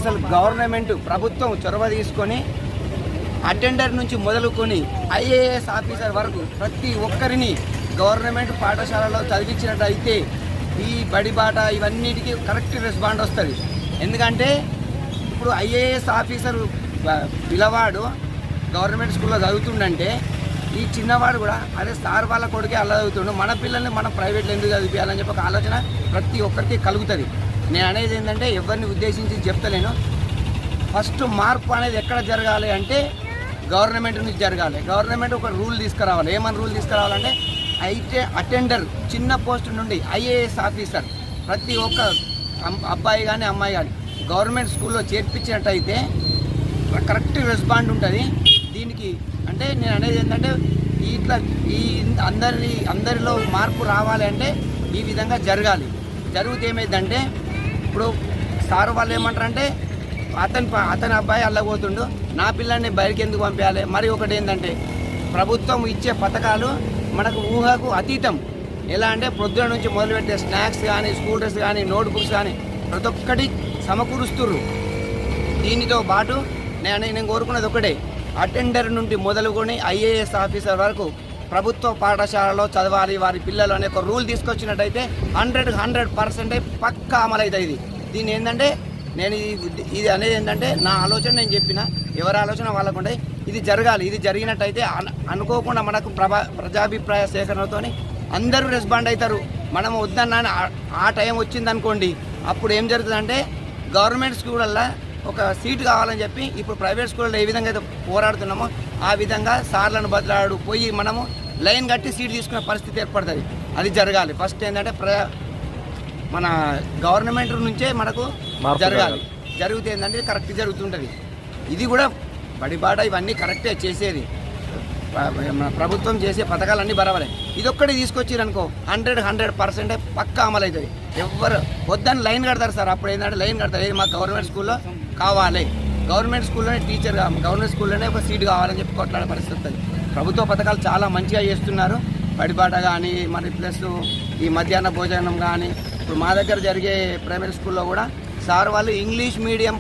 అసలు గవర్నమెంట్ ప్రభుత్వం చొరవ తీసుకొని అటెండర్ నుంచి మొదలుకొని ఐఏఎస్ ఆఫీసర్ వరకు ప్రతి ఒక్కరిని గవర్నమెంట్ పాఠశాలలో చదివించినట్టయితే ఈ బడిబాట ఇవన్నిటికీ కరెక్ట్ రెస్పాండ్ వస్తుంది. ఎందుకంటే ఇప్పుడు ఐఏఎస్ ఆఫీసర్ పిల్లవాడు గవర్నమెంట్ స్కూల్లో చదువుతుండంటే ఈ చిన్నవాడు కూడా అదే సార్ వాళ్ళ కొడుకే అలా చదువుతుండు, మన పిల్లల్ని మనం ప్రైవేట్లో ఎందుకు చదివించాలని చెప్పి ఒక ఆలోచన ప్రతి ఒక్కరికి కలుగుతుంది. నేను అనేది ఏంటంటే ఎవరిని ఉద్దేశించి చెప్తలేను. ఫస్ట్ మార్పు అనేది ఎక్కడ జరగాలి అంటే గవర్నమెంట్ నుంచి జరగాలి. గవర్నమెంట్ ఒక రూల్ తీసుకురావాలి. ఏమని రూల్ తీసుకురావాలంటే అయితే అటెండర్ చిన్న పోస్ట్ నుండి ఐఏఎస్ ఆఫీసర్ ప్రతి ఒక్క అబ్బాయి కానీ అమ్మాయి కానీ గవర్నమెంట్ స్కూల్లో చేర్పించినట్టయితే కరెక్ట్ రెస్పాండ్ ఉంటుంది. దీనికి అంటే నేను అనేది ఏంటంటే ఇట్లా ఈ అందరిలో మార్పు రావాలి అంటే ఈ విధంగా జరగాలి. జరిగితే ఏమైందంటే ఇప్పుడు సార్ వాళ్ళు ఏమంటారంటే అతని అబ్బాయి అల్లబోతుండు, నా పిల్లల్ని బయటికి ఎందుకు పంపించాలి. మరి ఒకటి ఏంటంటే ప్రభుత్వం ఇచ్చే పథకాలు మనకు ఊహకు అతీతం. ఎలా అంటే పొద్దున నుంచి మొదలుపెట్టే స్నాక్స్ కానీ, స్కూల్ డ్రెస్ కానీ, నోట్ బుక్స్ కానీ ప్రతి ఒక్కటి సమకూరుస్తుర్రు. దీనితో పాటు నేను కోరుకున్నది ఒకటే, అటెండర్ నుండి మొదలుకొని ఐఏఎస్ ఆఫీసర్ వరకు ప్రభుత్వ పాఠశాలలో చదవాలి వారి పిల్లలు అనే ఒక రూల్ తీసుకొచ్చినట్టయితే 100% పక్కా అమలు అవుతుంది. దీన్ని ఏంటంటే నేను ఇది అనేది ఏంటంటే నా ఆలోచన నేను చెప్పిన, ఎవరి ఆలోచన వాళ్ళకుంటే ఇది జరగాలి. ఇది జరిగినట్టయితే అనుకోకుండా మనకు ప్రజాభిప్రాయ సేకరణతో అందరూ రెస్పాండ్ అవుతారు. మనం వద్దన్నా ఆ టైం వచ్చిందనుకోండి, అప్పుడు ఏం జరుగుతుందంటే గవర్నమెంట్ స్కూళ్ళల్లో ఒక సీటు కావాలని చెప్పి ఇప్పుడు ప్రైవేట్ స్కూల్లో ఏ విధంగా అయితే పోరాడుతున్నామో ఆ విధంగా సార్లను బదిలాడు పోయి మనము లైన్ కట్టి సీటు తీసుకునే పరిస్థితి ఏర్పడుతుంది. అది జరగాలి. ఫస్ట్ ఏంటంటే మన గవర్నమెంట్ నుంచే మనకు జరగాలి. జరిగితే ఏంటంటే కరెక్ట్ జరుగుతుంటుంది. ఇది కూడా బడిబాట ఇవన్నీ కరెక్టే చేసేది. మన ప్రభుత్వం చేసే పథకాలన్నీ బరాబరే. ఇదొక్కటి తీసుకొచ్చిరనుకో 100% పక్కా అమలు అవుతుంది. ఎవరు వద్దని లైన్ కడతారు సార్. అప్పుడు ఏంటంటే లైన్ కడతారు, మాకు గవర్నమెంట్ స్కూల్లో కావాలి, గవర్నమెంట్ స్కూల్లోనే టీచర్, గవర్నమెంట్ స్కూల్లోనే ఒక సీటు కావాలని చెప్పి కొట్లాడే పరిస్థితి వస్తుంది. ప్రభుత్వ పథకాలు చాలా మంచిగా చేస్తున్నారు. బడిబాట కానీ మరి ప్లస్ ఈ మధ్యాహ్న భోజనం కానీ ఇప్పుడు మా దగ్గర జరిగే ప్రైమరీ స్కూల్లో కూడా సార్ వాళ్ళు ఇంగ్లీష్ మీడియం